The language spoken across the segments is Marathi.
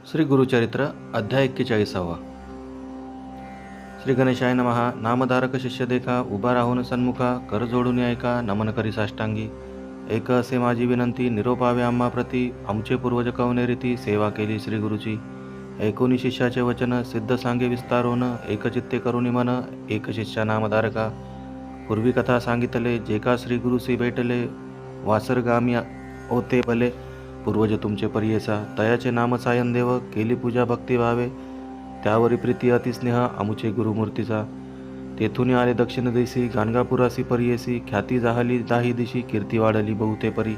श्री गुरुचरित्र अध्याय 41. श्री गणेशाय नमः. नामधारक शिष्य देखा, उभा राहून सन्मुखा, कर जोडून ऐका, नमन करी साष्टांगी. एक असे माझी विनंती, निरोपावे आम्हा प्रती, आमचे पूर्वज कवने रीती, सेवा केली श्री गुरुची. ऐकुनी शिष्याचे वचन, सिद्ध सांगे विस्तारोन, एकचित्ते करुणी मन, एक शिष्या नामधारका. पूर्वी कथा सांगितले, जे का श्री गुरुसी भेटले, वासरगामी होते भले. पूर्वज तुमचे परियेसा, तयाचे नाम सायनदेव, केली पूजा भक्तिभावे, त्यावरी प्रीती अतिस्नेह अमुचे गुरुमूर्तीचा. तेथून आले दक्षिण दिशी, गाणगापुरासी परियेसी, ख्याती जाहली दाही दिशी, कीर्ती वाढली बहुते परी.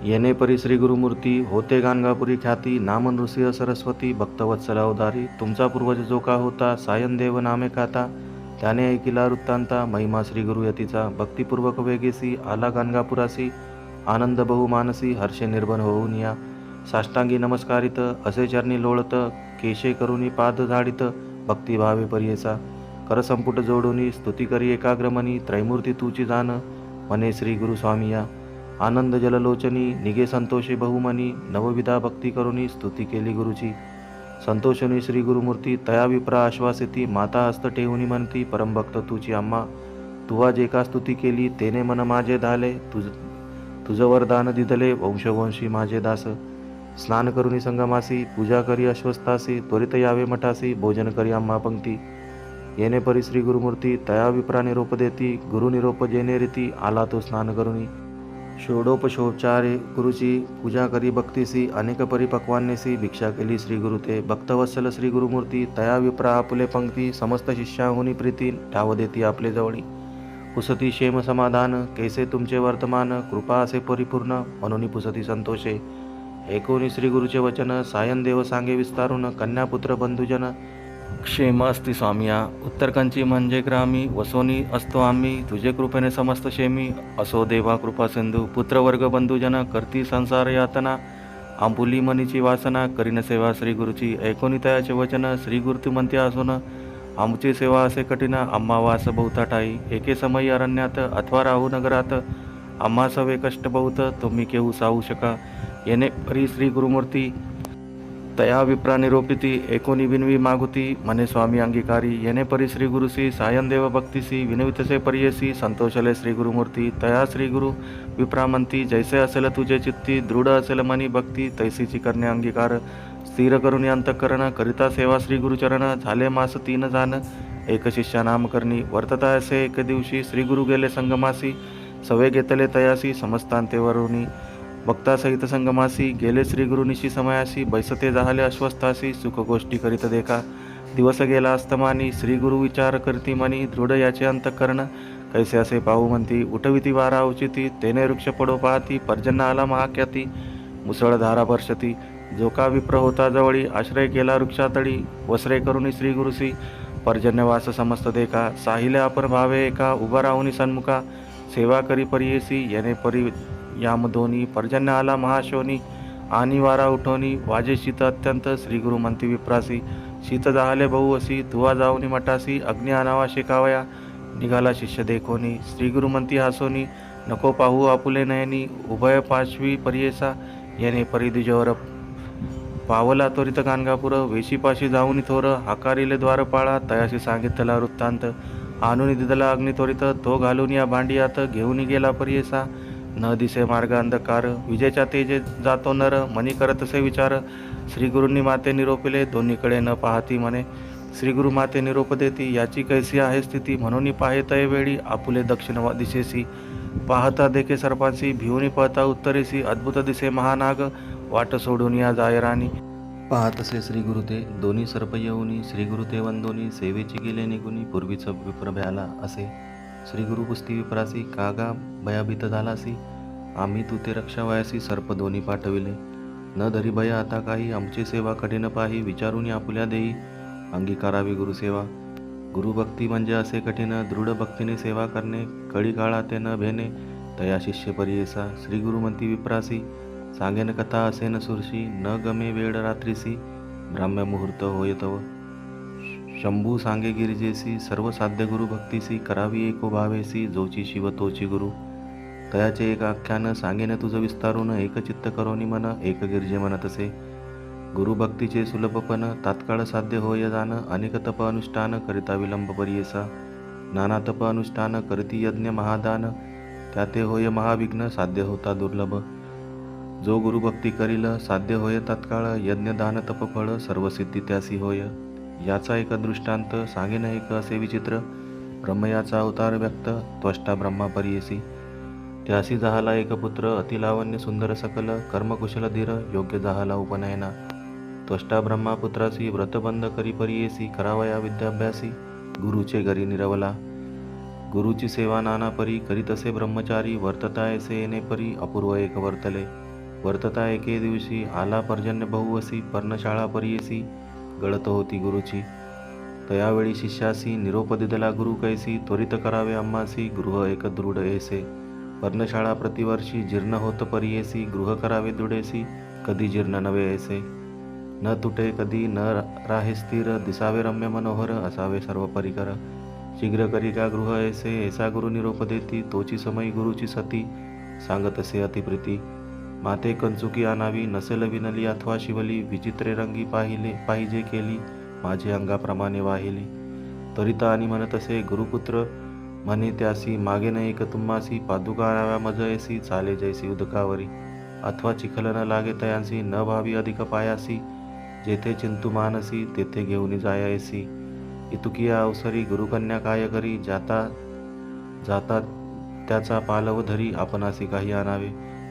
येणे परी श्री गुरुमूर्ती, होते गाणगापुरी ख्याती, नाम नृसिंह सरस्वती, भक्तवत्सला उदारी. तुमचा पूर्वज जो का होता, सायनदेव नामे खाता, त्याने ऐकिला वृत्तांता, महिमा श्री गुरुयतीचा. भक्तिपूर्वक वेगेसी, आला गाणगापुरासी, आनंद बहुमानसी, हर्षे निर्भन होऊन या. साष्टांगी नमस्कारित, असे चरणी लोळत, केशे करुनी पाद झाडित, भक्तिभावे परियेसा. करसंपुट जोडुनी, स्तुती करी एकाग्रमनी, त्रैमूर्ती तुची जाण, मने श्री गुरुस्वामी या. आनंद जललोचनी, निगे संतोषे बहुमनी, नवविधा भक्ती करुनी, स्तुती केली गुरुची. संतोषनी श्री गुरुमूर्ती, तया विप्रा आश्वासिती, माता हस्त ठेवूनी म्हणती, परमभक्त तुची आम्हा. तुवा जे का स्तुती केली, तेने मन माझे धाले, तुझ वरदान दिदले, वंशवंशी माझे दास. स्नान करुनी संगमासी, पूजा करी अश्वस्थासी, त्वरित यावे मठासी, भोजन करी आम्हा पंक्ती. येणे परी श्री गुरुमूर्ती, तया विप्रा निरोप देती, गुरु निरोप जेने रीती, आला तो स्नान करुनी. षोडोपशोपचारे गुरुची, पूजा करी भक्तीसी, अनेक परी पक्वान्नेसी, भिक्षा केली श्री गुरुते. भक्तवत्सल श्री गुरुमूर्ती, तया विप्रा आपुले पंक्ती, समस्त शिष्याहुनी प्रीती, ठाव देती आपले जवळी. पुसती क्षेम समाधान, कैसे तुमचे वर्तमान, कृपा असे परिपूर्ण, म्हणून पुसती संतोषे. ऐकोनी श्री गुरुचे वचन, सायनदेव सांगे विस्तारून, कन्यापुत्र बंधुजन, क्षेम असती स्वामिया. उत्तरकंची म्हणजे ग्रामी, वसोनी असतो आम्ही, तुझे कृपेने समस्त क्षेमी, असो देवा कृपा सिंधू. पुत्रवर्ग बंधुजन, करती संसार यातना, आंबुली मनीची वासना, करीन सेवा श्री गुरुची. ऐकोनी तयाचे वचन, श्री गुरुती म्हणते असून, आमची सेवा असे कठीण, आम्हा वास बहुता ठाई. एके समयी अरण्यात, अथवा राहू नगरात, आम्हा सवे कष्ट बहुत, तुम्ही केहू साहू शका. येणे परी श्री गुरुमूर्ती, तया विप्रा निरोपिती, एकोनी विनवी मागुती, मने स्वामी अंगीकारी. येणे परी श्री गुरुसी, सायनदेव भक्तीसी, विनवितसे परियेसी, संतोषले श्री गुरुमूर्ती. तया श्री गुरु विप्रा म्हणती, जैसे असेल तुझे चित्ती, दृढ असेल मनी भक्ती, तैसीची करणे अंगीकार. स्थिर करुणी अंतःकरण, करिता सेवा श्री गुरुचरण, झाले मास 3 जाण, एक शिष्या नाम करणी. वर्तता असे एक दिवशी, श्री गुरु गेले संगमासी, सवे घेतले तयासी, समस्तांते वरुणी. भक्तासहित संगमासी, गेले श्री गुरुनिशी समयासी, बैसते जाहले अश्वस्थासी, सुख गोष्टी करीत देखा. दिवस गेला अस्तमानी, श्री गुरु विचार करती मनी, दृढ याचे अंतःकरण, कैसे असे पाहू म्हणती. उठविती वारा उचिती, तेने वृक्ष पडो पाहती, पर्जन्य आला महाख्याती, मुसळधारा वर्षती. जो का विप्र होता जवळी, आश्रय केला वृक्षातळी, वस्रे करुणी श्री गुरुसी, पर्जन्यवास समस्त देखा. साहिले अपर भावे एका, उभा राहुनी सन्मुखा, सेवा करी परियेसी. येणे परी यामधोनी, पर्जन्य आला महाशोनी, आणि वारा उठोनी, वाजे शीत अत्यंत, श्री गुरु म्हणती विप्रासी. शीत जाहले बहु असी, धुवा जाऊनी मठासी, अग्नी आणावा शेकावया, निघाला शिष्य देखोनी. श्री गुरु म्हणती हासोनी, नको पाहू आपुले नयनी, उभय पाशवी परियेसा. येणे परी द्विजवर पावला त्वरित गाणगापुर, वेशीपाशी जाऊनी थोर, हाकारिले द्वारपाळा, तयाशी सांगितला वृत्तांत. आणून दिदला अग्नी त्वरित, तो घालून या भांडियात, घेऊन गेला परियेसा. न दिसे मार्ग अंधकार, विजेच्या तेजे जातो नर, मनी करतसे विचार. श्री गुरूंनी माते निरोपिले, दोन्हीकडे न पाहती म्हणे. श्री गुरु माते निरोप देती, याची कैसी आहे स्थिती, म्हणून पाहे तय वेळी, आपुले दक्षिण दिशेसी. पाहता देखे सर्पांसी, भिवूनी पळता उत्तरेसी, अद्भुत दिसे महानाग, वाट सोडून या जाय राणी. पाहतसे श्री गुरुते, दोन्ही सर्प येऊनी, श्री गुरुते वंदोनी, सेवेची गेले निघुनी, पूर्वीच विप्र भ्याला असे. श्री गुरु पुस्ती विप्रासी, कागा भयाभीत झालासी, आम्ही तू ते रक्षा वयासी, सर्प दोन्ही पाठविले. न धरी भय आता काही, आमची सेवा कठीण पाही, विचारून आपुल्या देई, अंगीकारावी गुरुसेवा. गुरुभक्ती म्हणजे असे कठीण, दृढ भक्तीने सेवा करणे, कळी काळा ते न भेने, तया शिष्य परियेसा. श्री गुरु म्हणती विप्रासी, सांगेन कथा असेन सुरशी, न गमे वेळ रात्रीसी, ब्राह्म्य मुहूर्त होय तव. शंभू सांगे गिरिजेसी, सर्व साध्य गुरु भक्तीसी, करावी एको भावेसी, जोची शिव तोची गुरु. तयाचे एक आख्यान, सांगेन तुझ विस्तारून, एक चित्त करोनी मन, एक गिरिजे म्हणतसे. गुरुभक्तीचे सुलभपण तात्काळ साध्य होय जाण, अनेक तप अनुष्ठान करिता विलंब परियेसा. नाना तप अनुष्ठान करती यज्ञ महादान, त्याते होय महाविघ्न साध्य होता दुर्लभ. जो गुरुभक्ती करील साध्य होय तत्काळ, यज्ञ दान तपफळ सर्व सिद्धी त्यासी होय. याचा एक दृष्टांत सांगेन एक असे विचित्र, ब्रह्मयाचा अवतार व्यक्त त्वष्टा ब्रह्मा परियेसी. त्यासी जाहला एक पुत्र, अतिलावण्य सुंदर सकल, कर्मकुशल धीर योग्य जाहला उपनयना. त्वष्टा ब्रह्मा पुत्रासी व्रतबंध करी परियेसी, करावया विद्याभ्यासी गुरुचे घरी निरवला. गुरुची सेवा नाना परी करीत असे ब्रह्मचारी, वर्तता ऐसे येणे परी अपूर्व एक वर्तले. वर्तता एके दिवशी आला पर्जन्य बहुवसी, पर्णशाळा परियेसी गळत होती गुरुची. तयावेळी शिष्यासी निरोप दिदला गुरु कैसी, त्वरित करावे आम्हासी गृह एक दृढ ऐसे. पर्णशाळा प्रतिवर्षी जीर्ण होत परियेसी, गृह करावे दृढेसी कधी जीर्ण नवे ऐसे. न तुटे कधी न राहे स्थिर, दिसावे रम्य मनोहर असावे सर्व परिकर. शीघ्र करी का गृह ऐसे, ऐसा गुरु निरोप देती, तोची समयी गुरुची सती सांगत असे अतिप्रीती. माते कंचुकी आणावी नसेल विनली अथवा शिवली, विचित्रे रंगी पाहिजे केली माझे अंगाप्रमाणे वाहिली. त्वरिता आणि म्हणत असे गुरुपुत्र म्हणे त्यासी, मागे न एक तुम्हासी पादुका आणाव्या मज ऐसी, चाले जैसी उदकावरी अथवा चिखल न लागे तयांसी, न भावी अधिक पायासी जेथे चिंतू मानसी तेथे घेऊन जायासी. इतुकिया अवसरी गुरुकन्या काय करी, जाता जाता त्याचा पालव धरी आपणासी काही आणावे.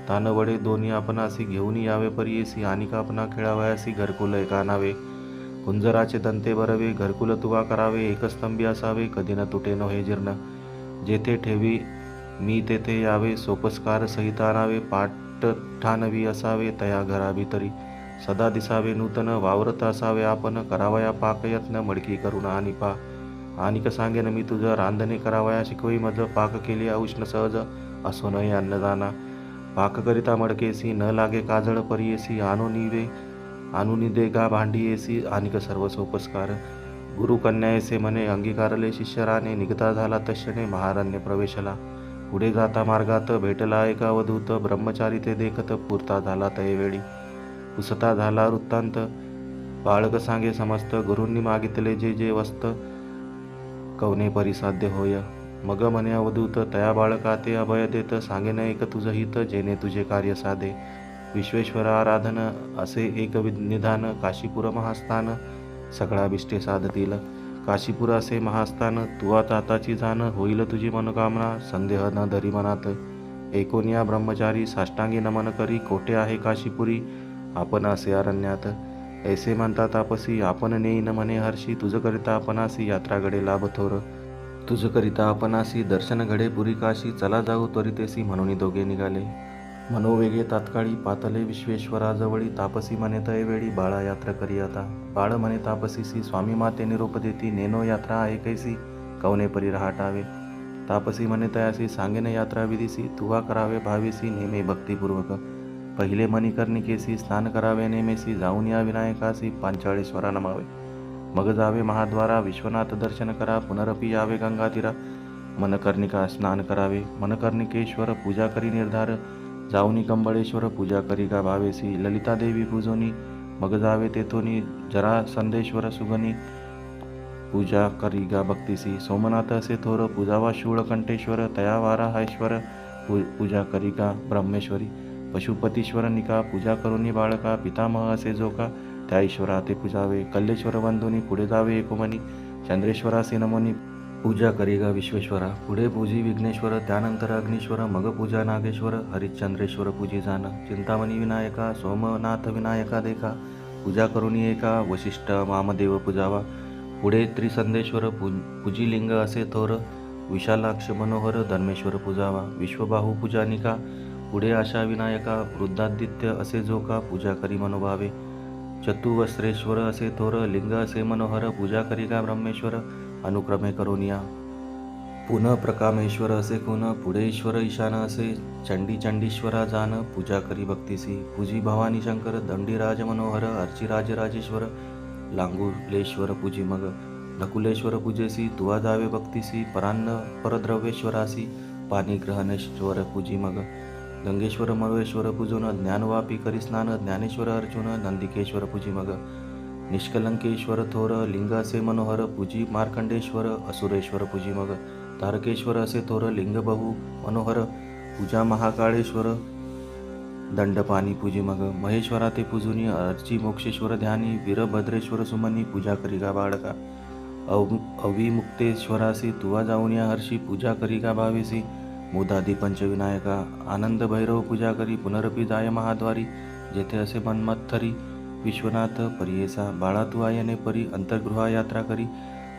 तान वडे दोन्ही आपणासी घेऊन यावे परियेसी, आणि का आपणा खेळावयासी घरकुल एक आणावे. कुंजराचे दंते भरवे घरकुल तुवा करावे, एकस्तंभी असावे कधी न तुटे न हे जीर्ण. जेथे ठेवी मी तेथे यावे, सोपस्कार सहित आणावे, पाट ठाणवी असावे तया घरा भीतरी. सदा दिसावे नूतन वावरत असावे आपण, करावया पाक यत्न मडकी करुणा आणि पा. आणिक सांगेन मी तुझं रांधणे करावया शिकवी मज, पाक केली औष्ण सहज असो नये अन्नदाना. पाक करिता मडकेसी न लागे काजळ परियेसी, आणूनी दे गा भांडीयेसी आणिक सर्व सोपस्कार. गुरुकन्यायसे म्हणे अंगीकारले शिष्यराने, निघता झाला तक्षणे महारण्य प्रवेशला. पुढे जाता मार्गात भेटला एका अवधूत, ब्रह्मचारी ते देखत पुरता झाला तयवेळी. पुसता झाला वृत्तांत बाळक सांगे समस्त, गुरूंनी मागितले जे जे वस्त कवने परिसाध्य होय. मग म्हणे अवधूत तया बाळका ते अभय देत, सांगेन एक तुझ हित जेणे तुझे कार्य साधे. विश्वेश्वर आराधन असे एक निधान, काशीपुर महास्थान सगळा साधतील. काशीपुर असे महास्थान तुवा ताताची जाण, होईल तुझी मनोकामना संदेह न धरी मनात. एकोनिया ब्रह्मचारी साष्टांगी नमन करी, कोठे आहे काशीपुरी आपण असे अरण्यात. ऐसे म्हणता तापसी आपण नेईन म्हणे हर्षी, तुझ करिता आपणासी यात्रा घडे लाभ थोर. तुझ करिता आपणासी दर्शन घडे पुरी काशी, चला जाऊ त्वरितेसी म्हणून दोघे निघाले. मनोवेगे तात्काळी पातले विश्वेश्वराजवळी, तापसी म्हणे तयवेळी बाळा यात्रा करी आता. बाळ म्हणे तापसीसी स्वामी माते निरोप देती, नेनो यात्रा आहे कैसी कवने परी रहाटावे. तापसी म्हणे तयासी सांगेन यात्रा विधीसी, तुवा करावे भावेसी नेमे भक्तिपूर्वक. पहिले मणिकर्णिकेसी स्नान करावे नेमेसी, जाऊन या विनायकासी पांचाळेश्वरा नमावे. मग जावे महाद्वारा विश्वनाथ दर्शन करा, पुनरपी यावे गंगातीरा मनकर्णिका स्नान करावे. मनकर्णिकेश्वर पूजा करी निर्धार, जाऊनी कंबळेश्वर पूजा करी का भावेसी. ललिता देवी पूजोनी मग जावे तेथोनी, जरा संदेश्वर सुगनी पूजा करी गा भक्तीसी. सोमनाथ असे थोर पूजावा शूळकंठेश्वर, तया वाराहेश्वर पूजा करी का ब्रह्मेश्वरी. पशुपतीश्वर निका पूजा करुनी बाळका, पितामह असे जोका त्या ईश्वरा ते पूजावे. कल्लेश्वर बंधुनी पुढे जावे एकोमनी, चंद्रेश्वरासी नमोनी पूजा करी गा विश्वेश्वरा. पुढे पूजी विघ्नेश्वर त्यानंतर अग्नीश्वर, मग पूजा नागेश्वर हरिश्चंद्रेश्वर पूजी जाण. चिंतामणी विनायका सोमनाथ विनायका देखा, पूजा करुनी एका वशिष्ठ वामदेव पूजावा. पुढे त्रिसंदेश्वर पूजी लिंग असे थोर, विशालाक्ष मनोहर धर्मेश्वर पूजावा. विश्वबाहू पूजानिका पुढे आशा विनायका, वृद्धादित्य असे जोका पूजा करी मनोभावे. चतुवस्त्रेश्वर असे थोर लिंग असे मनोहर, पूजा करी का ब्रह्मेश्वर अनुक्रमे करोनिया. पुन प्रकामेश्वर असे कुन, पुढे ईश्वर ईशान असे चंडीश्वरा जाण, पूजा करी भक्तीसी. पूजी भवानी शंकर दंडीराज मनोहर, अर्चिराज राजेश्वर लांगुलेश्वर पूजी मग. नकुलेश्वर पूजेसी तुवा जावे भक्तीसी, परान्न परद्रव्येश्वरासी पाणी ग्रहणेश्वर पूजी मग. गंगेश्वर मरुळेश्वर पूजून ज्ञानवापी करी स्नान ज्ञानेश्वर अर्जुन नंदिकेश्वर पूजी मग निष्कलंकेश्वर थोर लिंग असे मनोहर पूजी मार्कंडेश्वर असुरेश्वर पूजी मग तारकेश्वर असे थोर लिंग बहु मनोहर पूजा महाकाळेश्वर दंडपाणी पूजी मग महेश्वरा ते पूजुनी अर्ची मोक्षेश्वर ध्यानी वीरभद्रेश्वर सुमनी पूजा करी गा बाळका अविमुक्तेश्वरासी तुवा जाऊन या हर्षी पूजा करी गा भावेसी मोदादी पंचविनायका आनंद भैरव पूजा करी पुनरपी जाय महाद्वारी जेथे असे मनमत्थरी विश्वनाथ परियेसा बाळा तू आयने परी अंतर्गृहा यात्रा करी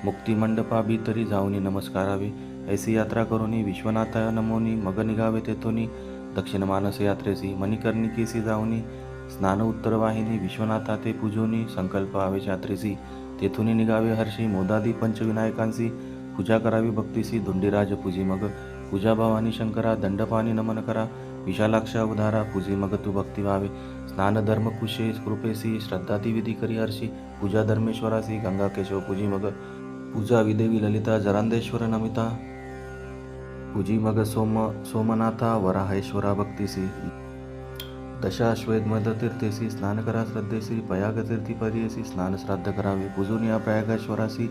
मुक्ती मंडपा भीतरी जाऊनी नमस्कारावे ऐसी यात्रा करोनी विश्वनाथा नमोनी मग निघावे तेथोनी दक्षिण मानस यात्रेसी मणिकर्णिकेसी जाऊनी स्नान उत्तरवाहिनी विश्वनाथा ते पूजोनी संकल्प आवे यात्रेसी तेथुनी निघावे हर्षी मोदादी पंचविनायकांसी पूजा करावी भक्तीसी धुंडीराज पूजी मग पूजा भवानी शंकरा दंडपाणी नमन करा विशालाक्ष अवधारा पूजी मग तू भक्ती व्हावे स्नान धर्म कुशे कृपेसी श्रद्धाती विधी करी हर्षी पूजा धर्मेश्वरासी गंगा केशव पूजी मग पूजा विदेवी ललिता जरांदेश्वर नमिता पूजी मग सोमनाथा वराहेश्वरा भक्तीसी दशाश्वेध तीर्थेसी स्नान करा श्रद्धेसी प्रयाग तीर्थी परियेसी स्नान श्राद्ध करावे पूजून या प्रयागेश्वरासी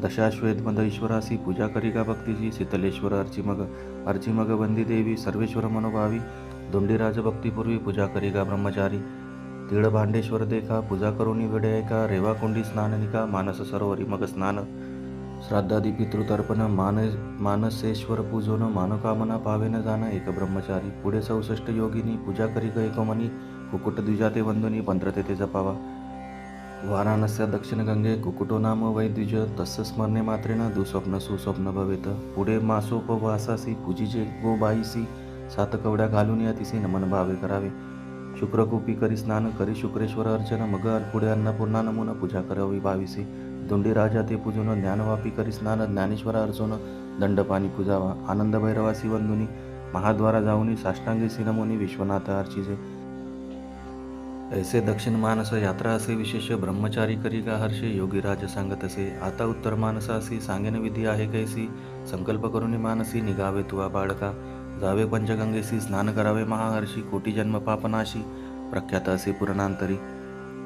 दशाश्वेध ईश्वरासी पूजा करी का भक्तीची शीतलेश्वर अर्चिमग वंदी देवी सर्वेश्वर मनोभावी दोंडीराज भक्तीपूर्वी पूजा करी का ब्रह्मचारी तीळ भांडेश्वर देखा पूजा करुणी वेडे ऐका रेवाकुंडी स्नाननिका मानस सरोवरी मग स्नान श्राद्धादी पितृतर्पण मानसेश्वर पूजोन मानकामना पावेन जाण एक ब्रह्मचारी पुढे 64 योगिनी पूजा करी ग एकमनी कुकुट द्विजाते वंदुनी मंत्र तेथे जपावा वाराणस्या दक्षिण गंगे कुकुटो नाम वैद्युज तस्य स्मरणे मात्रेन दुस्वप्न सुस्वप्न भवेत पुढे मासोपवासासी पूजीचे गोबाईसी 7 कवड्या घालून या तिसी नमन भावे करावे शुक्रकूपी करी स्नान करी शुक्रेश्वर अर्चन मग पुढे अन्नपूर्णा नमून पूजा करावी भाविसी दोंडी राजा ते पूजून ज्ञानवापी करी स्नान ज्ञानेश्वर अर्चन दंडपाणी पूजावा आनंद भैरवासी वंदुनी महाद्वारा जाऊनी साष्टांगेसी नमोनी विश्वनाथ अर्चिजे ऐसे दक्षिण मानस यात्रा असे विशेष ब्रह्मचारी करी का हर्षे योगीराज सांगत असे आता उत्तर मानसासी सांगेन विधी आहे कैसी संकल्प करुनी मानसी निघावे तुवा बाळका जावे पंचगंगेसी स्नान करावे महाहर्षी कोटी जन्म पापनाशी प्रख्यात असे पुराणांतरी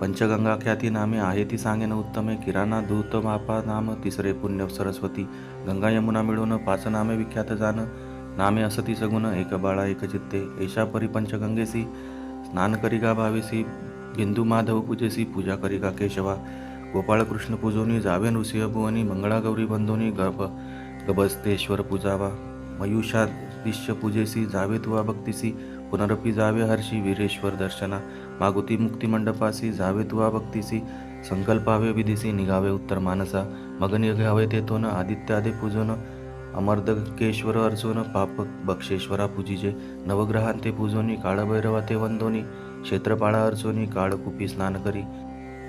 पंचगंगा ख्याती नामे आहे ती सांगेन उत्तमे किराणा दूत मापा नाम तिसरे पुण्य सरस्वती गंगा यमुना मिळून 5 नामे विख्यात जाण नामे असती सगुण एक बाळा एक चित्ते ऐशा परी पंचगंगेसी स्नान करी का भावेसी बिंदू माधव पूजेसी पूजा करी का केशवा गोपाळ कृष्ण पूजोनी जावे नृसिंह भुवनी मंगळा गौरी बंधोनी गबस्तेश्वर पूजावा मयुषादिश्य पूजेसी जावे तुवा भक्तीसी पुनरपी जावे हर्षी वीरेश्वर दर्शना मागुती मुक्ती मंडपासी जावे तुवा भक्तीसी संकल्पावे विधीसी निघावे उत्तर मानसा मग निघावे तेथून आदित्यादे पूजन अमर्दकेश्वर अर्चोन पाप बक्षेश्वरा पूजिजे नवग्रहांते पूजोनी काळभैरवा ते वंदोनी क्षेत्रपाळा अर्चोनी काळकुपी स्नान करी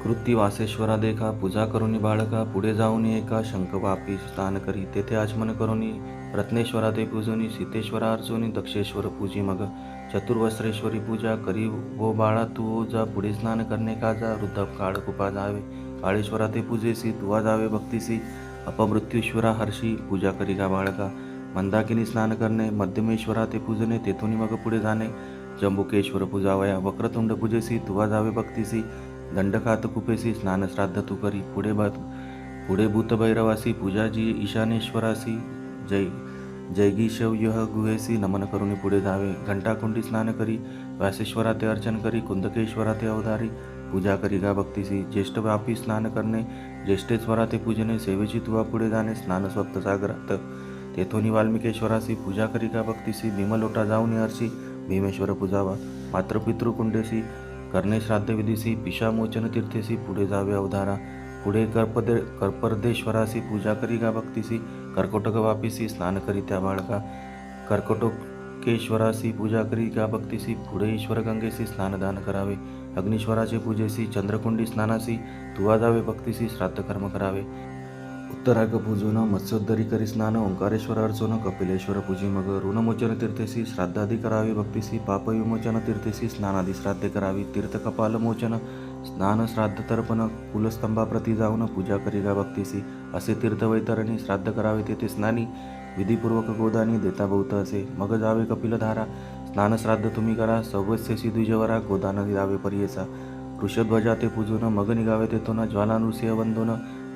कृती वासेश्वरा देखा पूजा करुनी बाळका पुढे जाऊन एका शंखवापी स्नान करी तेथे आचमन करुनी रत्नेश्वरा ते पूजोनी सीतेश्वरा अर्चोनी दक्षेश्वर पूजी मग चतुर्वस्त्रेश्वरी पूजा करी वो बाळा तू जा पुढे स्नान करणे का जा वृद्ध काळकुपा जावे काळेश्वरा ते पूजेसी तुवा जावे भक्तीसी अपमृत्यूश्वरा हर्षी पूजा करी का बाळका मंदाकिनी स्नान करणे मध्यमेश्वरा ते पूजने तेथून मग पुढे जाणे जंबुकेश्वर पूजावया वक्रतुंड पूजेसी तुवा जावे भक्तीसी दंडकात कुपेसी स्नान श्राद्ध तू करी पुढे भूतभैरवासी पूजा जी ईशानेश्वरासी जैगीशव्य गुहेसी नमन करुनी पुढे जावे घंटाकुंडी स्नान करी व्यासेश्वरा ते अर्चन करी कुंदकेश्वरा ते अवधारी पूजा करी गा भक्तीसी ज्येष्ठ व्यापी स्नान करणे ज्येष्ठेश्वरा ते पूजने सेवेची तुवा पुढे जाणे स्नान स्वप्त सागरात तेथोनी वाल्मिकेश्वरासी पूजा करी का भक्तीसी भीमलोटा जाऊन हर्षी भीमेश्वर पूजावा मातृपितृकुंडेसी करणे श्राद्ध विधीसी पिशामोचन तीर्थेसी पुढे जावे अवधारा पुढे कर्परदेश्वरासी पूजा करी का भक्तीसी कर्कोटक वापीसी स्नान करी त्या बाळका कर्कोटकेश्वरासी पूजा करी का भक्तीसी पुढे ईश्वर गंगेसी स्नानदान करावे अग्नीश्वराचे पूजेसी चंद्रकुंडी स्नानासी तुवा जावे भक्तीसी श्राद्ध कर्म करावे उत्तराग पूजून मत्स्योद्धरी करी स्नान ओंकारेश्वर अर्चोन कपिलेश्वर पूजी मग ऋणमोचन तीर्थेसी श्राद्धादी करावे भक्तीसी पापविमोचन तीर्थेसी स्नानादी श्राद्धे करावी तीर्थकपाल मोचन स्नान श्राद्ध तर्पण कुलस्तंभाप्रती जाऊन पूजा करी गा भक्तीसी असे तीर्थवैतरणी श्राद्ध करावे तेथे स्नानी विधीपूर्वक गोदानी देता बहुत असे मग जावे कपिलधारा स्नानश्राद्ध तुम्ही करा. सौवस्यसी द्विजवरा गोदान द्यावे पर्येचा. वृषध्वजा ते पूजून मग निघावे तेथून. ज्वालानृसिंह वंदून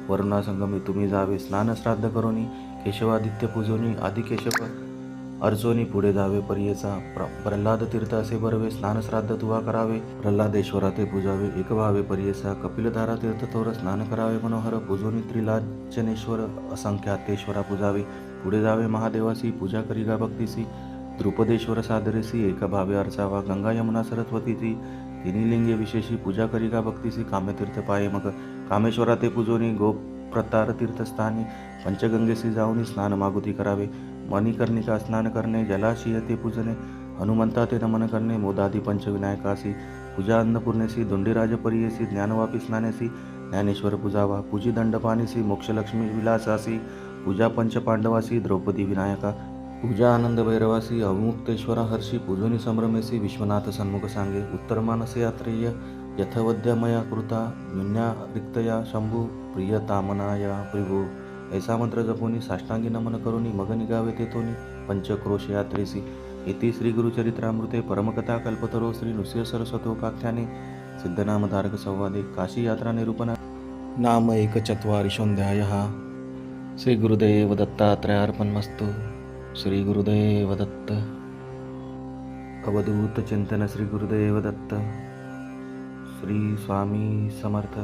वरुणा संगमी तुम्ही जावे. स्नानश्राद्ध करोनी केशवादित्य पूजोनी आदिकेशव अर्चोनी पुढे जावे पर्येचा. प्रल्हाद तीर्थ असे बरवे. स्नानश्राद्ध तुवा करावे. प्रल्हादेश्वरा ते पूजावे एक भावे पर्येचा. कपिलधारा तीर्थ थोर स्नान करावे मनोहर. पूजोनी त्रिलाचनेश्वर असंख्यातेश्वरा पूजावे. पुढे जावे महादेवासी पूजा करी गा भक्तीसी. द्रुपदेश्वर सादरेसी एक भावे अर्चावा. गंगा यमुना सरस्वतीची तिन्ही लिंगे विशेषी पूजा करी गा भक्तीसी. काम्यतीर्थ पाये मग कामेश्वरा ते पूजोनी. गोप्रतार तीर्थस्थानी पंचगंगेसी जाऊनी स्नान मागुती करावे. मणिकर्णिका स्नान करणे. जलाशय ते पूजने. हनुमंता ते नमन करणे. मोदादी पंचविनायकासी पूजा. अन्नपूर्णेसी दोंडीराज परियेसी. ज्ञानवापी स्नानेसी ज्ञानेश्वर पूजावा. पूजी दंडपाणीसी मोक्षलक्ष्मी विलासासी पूजा. पंचपांडवासी द्रौपदी विनायका पूजा. आनंद भैरवासी अविमुक्तेश्वरा हर्षी पूजोनी संभ्रमेसी. विश्वनाथ सन्मुख सांगे. उत्तरमानसे यात्रेय यथवद्यमया कृता. न्यून्या रिक्तया शंभू प्रियतामनाया प्रभू. ऐसा मंत्र जपोनी साष्टांगी नमन करोनी मग निघावे तेथोनी. पंचक्रोश यात्रेसी इति श्री गुरुचरित्रामृते परमकथा कल्पतरो श्री नृसिंह सरस्वतोपाख्याने सिद्धनामधारक संवादे काशी यात्रा निरूपणा नाम एकचत्वारिंशोऽध्यायः. श्री गुरुदेव दत्तात्रेयार्पणमस्तु. श्री गुरुदेव दत्त. अवधूत चिंतन श्री गुरुदेव दत्त. श्री स्वामी समर्थ.